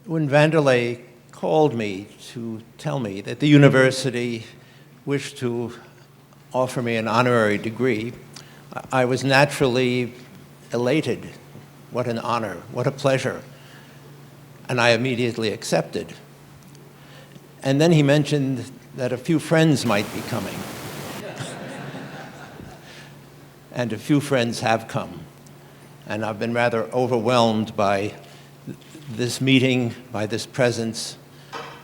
When Vanderlei called me to tell me that the university wished to offer me an honorary degree, I was naturally elated. What an honor, what a pleasure. And I immediately accepted. And then he mentioned that a few friends might be coming. And a few friends have come. And I've been rather overwhelmed by this meeting, by this presence,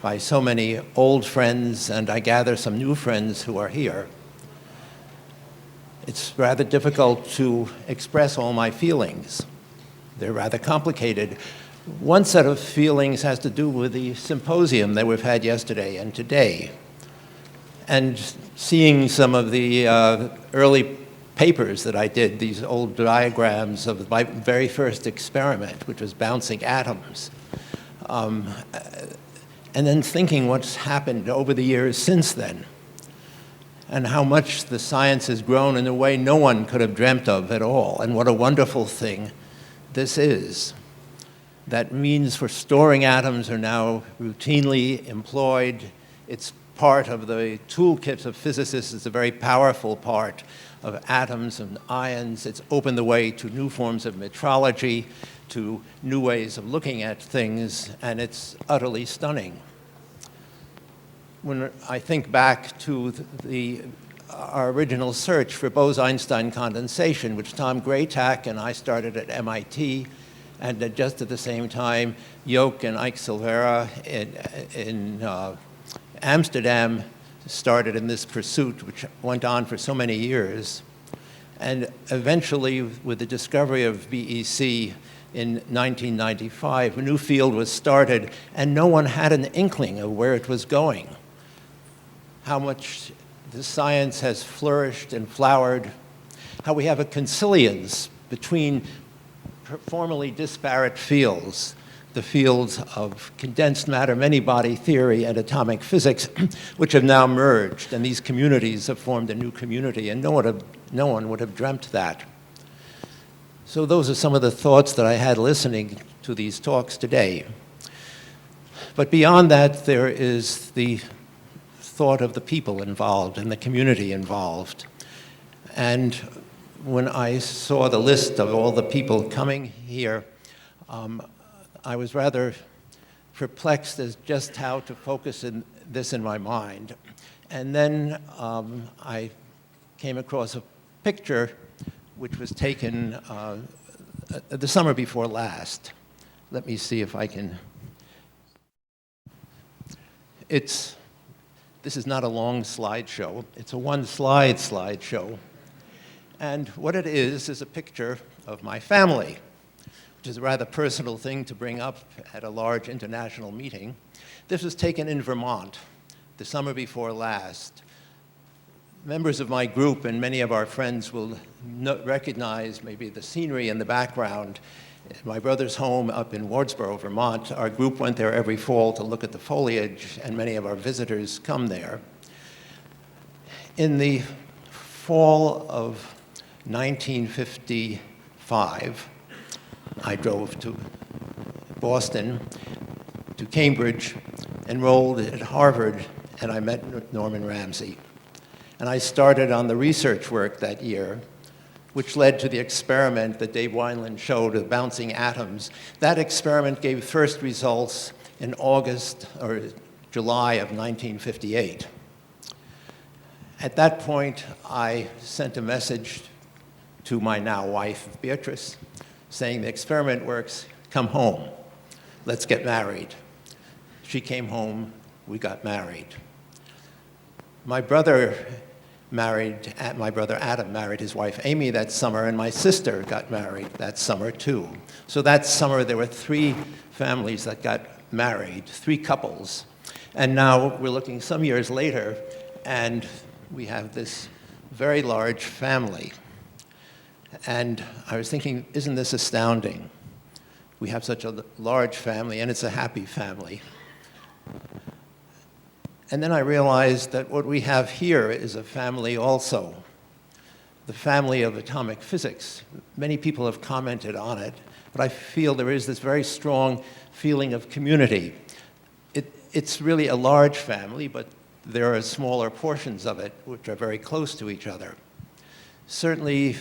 by so many old friends, and I gather some new friends who are here. It's rather difficult to express all my feelings. They're rather complicated. One set of feelings has to do with the symposium that we've had yesterday and today, and seeing some of the early papers that I did, these old diagrams of my very first experiment, which was bouncing atoms. And then thinking what's happened over the years since then, and how much the science has grown in a way no one could have dreamt of at all, and what a wonderful thing this is. That means for storing atoms are now routinely employed. It's part of the toolkit of physicists. It's a very powerful part of atoms and ions. It's opened the way to new forms of metrology, to new ways of looking at things, and it's utterly stunning. When I think back to our original search for Bose-Einstein condensation, which Tom Graytack and I started at MIT, and just at the same time, Yoke and Ike Silveira in Amsterdam started in this pursuit, which went on for so many years. And eventually, with the discovery of BEC in 1995, a new field was started, and no one had an inkling of where it was going. How much the science has flourished and flowered, how we have a consilience between formerly disparate fields, the fields of condensed matter, many-body theory, and atomic physics, which have now merged, and these communities have formed a new community, and no one would have dreamt that. So those are some of the thoughts that I had listening to these talks today. But beyond that, there is the thought of the people involved and the community involved. And when I saw the list of all the people coming here, I was rather perplexed as just how to focus this in my mind. And then I came across a picture which was taken the summer before last. Let me see if I can. This is not a long slideshow. It's a one-slide slideshow. And what it is a picture of my family, which is a rather personal thing to bring up at a large international meeting. This was taken in Vermont the summer before last. Members of my group and many of our friends will recognize maybe the scenery in the background. At my brother's home up in Wardsboro, Vermont, our group went there every fall to look at the foliage, and many of our visitors come there. In the fall of 1955, I drove to Boston, to Cambridge, enrolled at Harvard, and I met Norman Ramsey. And I started on the research work that year, which led to the experiment that Dave Wineland showed of bouncing atoms. That experiment gave first results in August or July of 1958. At that point, I sent a message to my now wife, Beatrice, saying the experiment works, come home, let's get married. She came home, we got married. My brother Adam married his wife Amy that summer, and my sister got married that summer too. So that summer there were 3 families that got married, 3 couples. And now we're looking some years later, and we have this very large family. And I was thinking, isn't this astounding? We have such a large family, and it's a happy family. And then I realized that what we have here is a family also, the family of atomic physics. Many people have commented on it, but I feel there is this very strong feeling of community. It's really a large family, but there are smaller portions of it which are very close to each other. Certainly,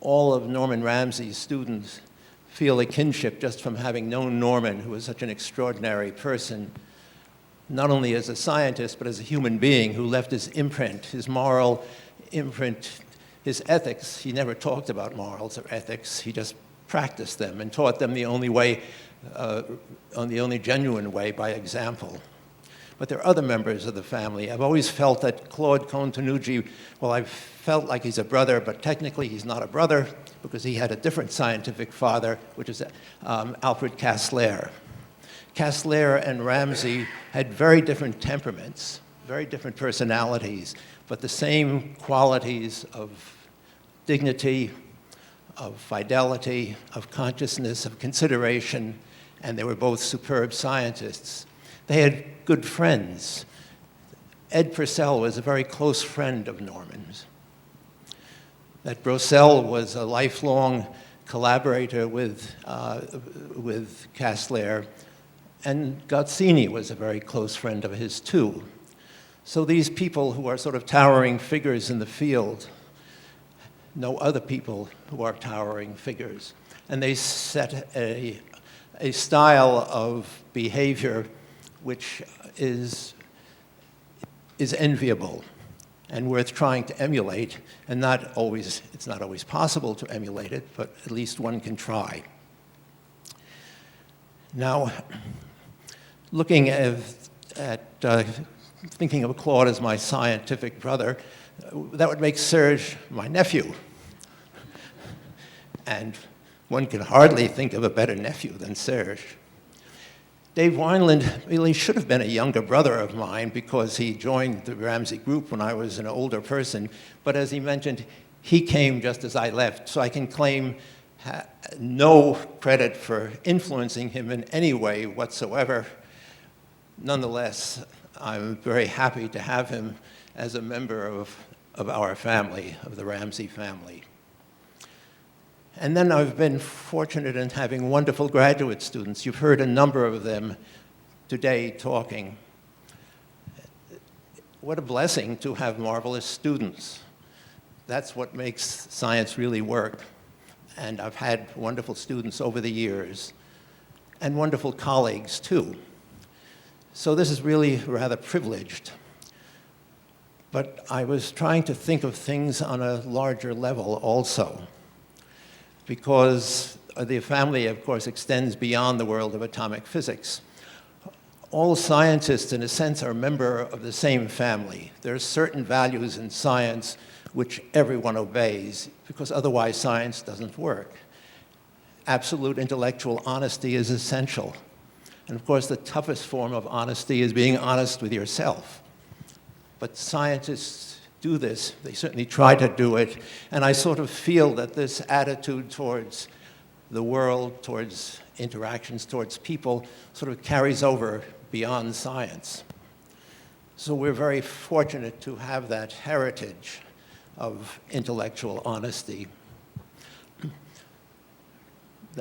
all of Norman Ramsey's students feel a kinship just from having known Norman, who was such an extraordinary person, not only as a scientist, but as a human being who left his imprint, his moral imprint, his ethics. He never talked about morals or ethics. He just practiced them and taught them the only way, on the only genuine way, by example. But there are other members of the family. I've always felt that Claude Cone-Tanucci, well, I've felt like he's a brother, but technically he's not a brother because he had a different scientific father, which is Alfred Kastler. Kastler and Ramsey had very different temperaments, very different personalities, but the same qualities of dignity, of fidelity, of consciousness, of consideration, and they were both superb scientists. They had good friends. Ed Purcell was a very close friend of Norman's. That Purcell was a lifelong collaborator with Kastler, and Gauzzini was a very close friend of his too. So these people who are sort of towering figures in the field know other people who are towering figures, and they set a style of behavior which is enviable and worth trying to emulate, and it's not always possible to emulate it, but at least one can try. Now, looking at thinking of Claude as my scientific brother, that would make Serge my nephew. And one can hardly think of a better nephew than Serge. Dave Wineland really should have been a younger brother of mine because he joined the Ramsey group when I was an older person. But as he mentioned, he came just as I left. So I can claim no credit for influencing him in any way whatsoever. Nonetheless, I'm very happy to have him as a member of our family, of the Ramsey family. And then I've been fortunate in having wonderful graduate students. You've heard a number of them today talking. What a blessing to have marvelous students. That's what makes science really work. And I've had wonderful students over the years, and wonderful colleagues too. So this is really rather privileged. But I was trying to think of things on a larger level also, because the family, of course, extends beyond the world of atomic physics. All scientists, in a sense, are a member of the same family. There are certain values in science which everyone obeys, because otherwise science doesn't work. Absolute intellectual honesty is essential. And of course, the toughest form of honesty is being honest with yourself. But scientists do this. They certainly try to do it. And I sort of feel that this attitude towards the world, towards interactions, towards people, sort of carries over beyond science. So we're very fortunate to have that heritage of intellectual honesty.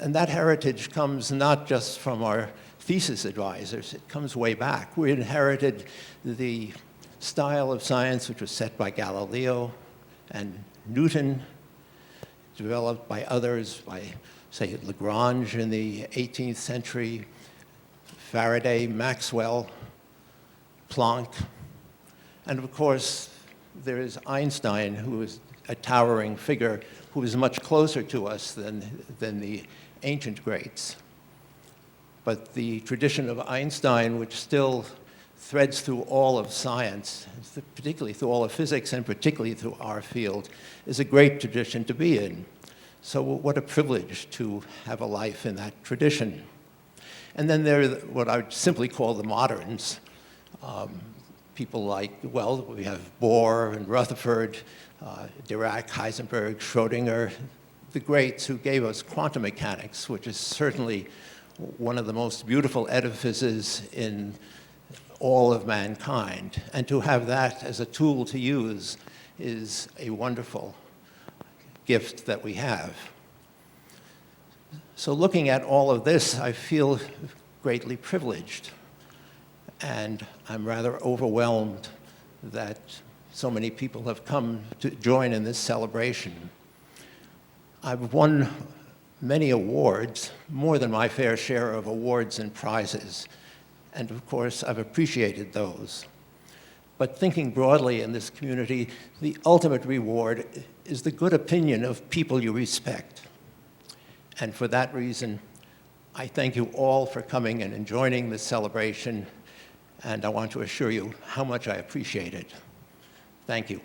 And that heritage comes not just from our thesis advisors, it comes way back. We inherited the style of science which was set by Galileo and Newton, developed by others, by, say, Lagrange in the 18th century, Faraday, Maxwell, Planck, and of course, there is Einstein, who is a towering figure who is much closer to us than the ancient greats. But the tradition of Einstein, which still threads through all of science, particularly through all of physics and particularly through our field, is a great tradition to be in. So what a privilege to have a life in that tradition. And then there are what I would simply call the moderns. People like, well, we have Bohr and Rutherford, Dirac, Heisenberg, Schrödinger, the greats who gave us quantum mechanics, which is certainly one of the most beautiful edifices in all of mankind. And to have that as a tool to use is a wonderful gift that we have. So looking at all of this, I feel greatly privileged. And I'm rather overwhelmed that so many people have come to join in this celebration. I've won many awards, more than my fair share of awards and prizes, and of course I've appreciated those. But thinking broadly in this community, the ultimate reward is the good opinion of people you respect. And for that reason, I thank you all for coming and joining this celebration, and I want to assure you how much I appreciate it. Thank you.